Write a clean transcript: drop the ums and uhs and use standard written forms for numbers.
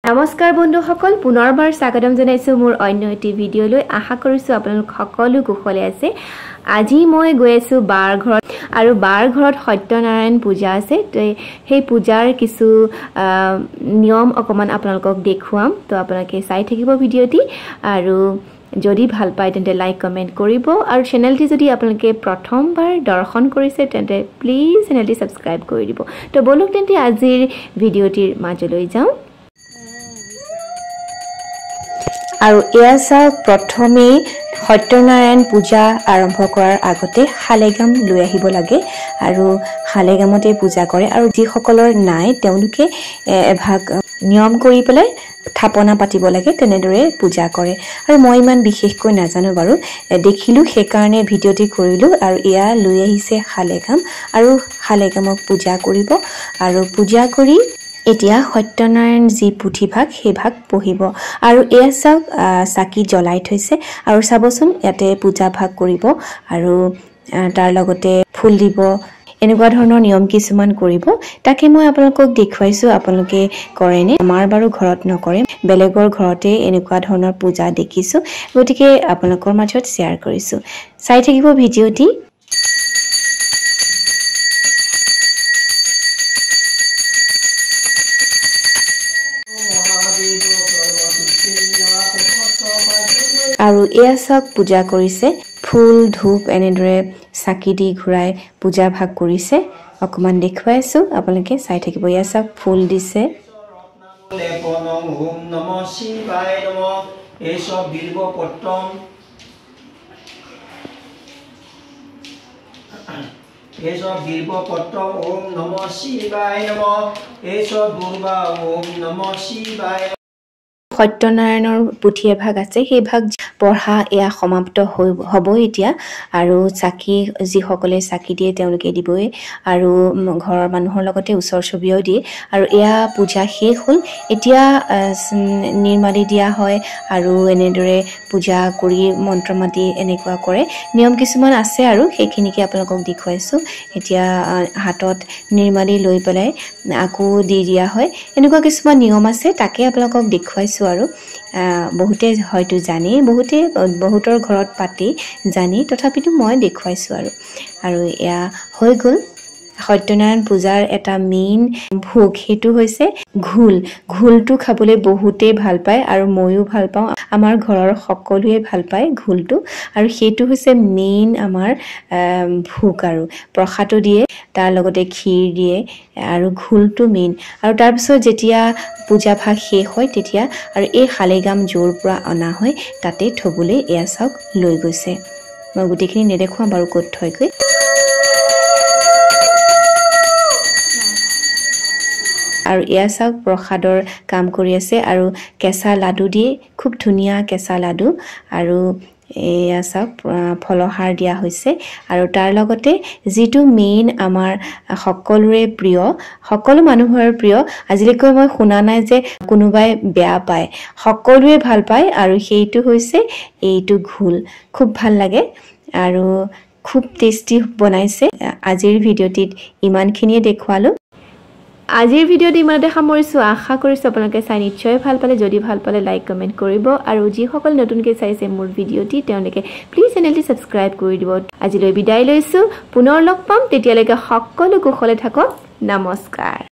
নমস্কাৰ বন্ধুসকল পুনৰবাৰ স্বাগতম জনাইছো মোৰ অন্য এটি ভিডিঅলৈ আশা কৰিছো আপোনালোক সকলো কুশলে আছে আজি মই গৈ আছো বাৰ ঘৰত আৰু বাৰ ঘৰত সত্যনাৰায়ণ পূজা আছে তো সেই পূজাৰ কিছু নিয়ম অকমান আপোনালোকক দেখুৱাম তো আপোনালোকে চাই থাকিব ভিডিঅটি আৰু যদি ভাল পায় তেন্তে লাইক কমেন্ট কৰিব আৰু চেনেলটি যদি আপোনালোকে প্ৰথমবাৰ দৰ্শন কৰিছে তেন্তে প্লিজ চেনেলটি সাবস্ক্ৰাইব কৰি দিব তো বলক তেন্তে আজিৰ ভিডিঅটিৰ মাজলৈ যাওঁ আৰু এয়াসা প্ৰথমে সত্যনাৰায়ণ পূজা আৰম্ভ কৰাৰ আগতে হালেগাম লৈ আহিব লাগে আৰু হালেগামতে পূজা কৰে আৰু যি সকলৰ নাই তেওঁলোকে এভাগ নিয়ম কৰি পেলাই থাপনা পাতিব লাগে তেনেদৰে পূজা কৰে আৰু মই ইমান বিশেষকৈ নাজানো বাৰু দেখিলো সেই কাৰণে ভিডিঅটি কৰিলো আৰু ইয়া লৈ আহিছে হালেগাম আৰু হালেগামক পূজা কৰিব আৰু পূজা কৰি এতিয়া সত্যনাৰায়ণ যি পুথিভাগ সেই ভাগ পঢ়িব আৰু এয়া চাওক চাকি জ্বলাই থৈছে আৰু চাবচোন ইয়াতে পূজা ভাগ কৰিব আৰু তাৰ লগতে ফুল দিব এনেকুৱা ধৰণৰ নিয়ম কিছুমান কৰিব তাকে মই আপোনালোকক দেখুৱাইছো আপোনালোকে কৰেনে আমাৰ বাৰু ঘৰত নকৰে বেলেগৰ ঘৰতে এনেকুৱা ধৰণৰ পূজা দেখিছো গতিকে আপোনালোকৰ মাজত শেয়াৰ কৰিছো চাই থাকিব ভিডিঅটি আৰু এয়া চাওক পূজা কৰিছে ফুল ধূপ এনেদৰে চাকি দি ঘুৰাই পূজা ভাগ কৰিছে অকমান দেখুৱাইছো আপোনালোকে চাই থাকিব এয়া চাওক ফুল দিছে ওম নমঃ শিৱায় নমঃ এসব বিল্বপত্ৰম ওম নমঃ শিৱায় নমঃ এসব দুৰ্বা ওম নমঃ শিৱায় সত্যনাৰায়ণৰ পুথি এভাগ আছে সেই ভাগ পঢ়া এয়া সমাপ্ত হ'ব এতিয়া আৰু চাকি যি সকলে চাকি দিয়ে তেওঁলোকে দিবই আৰু ঘৰৰ মানুহৰ লগতে ওচৰ চুবুৰীয়াও দিয়ে আৰু এয়া পূজা শেষ হ'ল এতিয়া নিৰ্মালি দিয়া হয় আৰু এনেদৰে পূজা কৰি মন্ত্ৰ মাতি এনেকুৱা কৰে নিয়ম কিছুমান আছে আৰু সেইখিনিকে আপোনালোকক দেখুৱাইছো এতিয়া হাতত নিৰ্মালি লৈ পেলাই আকৌ দি দিয়া হয় এনেকুৱা কিছুমান নিয়ম আছে তাকে আপোনালোকক দেখুৱাইছো আৰু বহুতে হয়তো জানি বহুতৰ ঘৰত পাতি জানি তথাপিতো মই দেখুৱাইছো আৰু এয়া হৈ গ'ল সত্যনাৰায়ণ পূজাৰ এটা মেইন ভোগ হেতু হৈছে ঘোলটো খাবলৈ বহুতে ভাল পায় আৰু ময়ো ভাল পাওঁ আমাৰ ঘৰৰ সকলোৱে ভাল পায় ঘোলটো আৰু হেতু হৈছে মেইন আমাৰ ভোগ আৰু প্ৰসাদটো দিয়ে তাৰ লগতে ক্ষীৰ দিয়ে আৰু ঘোলটো মেইন আৰু তাৰ পিছত যেতিয়া পূজা ভাগ শেষ হয় তেতিয়া আৰু এই হালেগাম জোৰ পৰা অনা হয় তাতে থবলৈ এয়া চাওক লৈ গৈছে মই গুটিখিনি নেদেখুৱাম বাৰু ক'ত থয়গৈ আৰু এয়া চাওক প্ৰসাদৰ কাম কৰি আছে আৰু কেঁচা লাডু দিয়ে খুব ধুনীয়া কেঁচা লাডু আৰু এয়া চাওক ফলহাৰ দিয়া হৈছে আৰু তাৰ লগতে যিটো মেইন আমাৰ সকলোৰে প্ৰিয় সকলো মানুহৰ প্ৰিয় আজিলৈকে মই শুনা নাই যে কোনোবাই বেয়া পায় সকলোৱে ভাল পায় আৰু সেইটো হৈছে এইটো ঘোল খুব ভাল লাগে আৰু খুব টেষ্টি বনাইছে আজিৰ ভিডিঅ'টিত ইমানখিনিয়ে দেখুৱালো আজিৰ ভিডিঅ'টো ইমানতে সামৰিছো আশা কৰিছো আপোনালোকে চাই নিশ্চয় ভাল পালে যদি ভাল পালে লাইক কমেন্ট কৰিব আৰু যিসকল নতুনকৈ চাইছে মোৰ ভিডিঅ'টি তেওঁলোকে প্লিজ চেনেলটি সাবস্ক্ৰাইব কৰি দিব আজিলৈ বিদায় লৈছো পুনৰ লগ পাম তেতিয়ালৈকে সকলো কুশলে থাকক নমস্কাৰ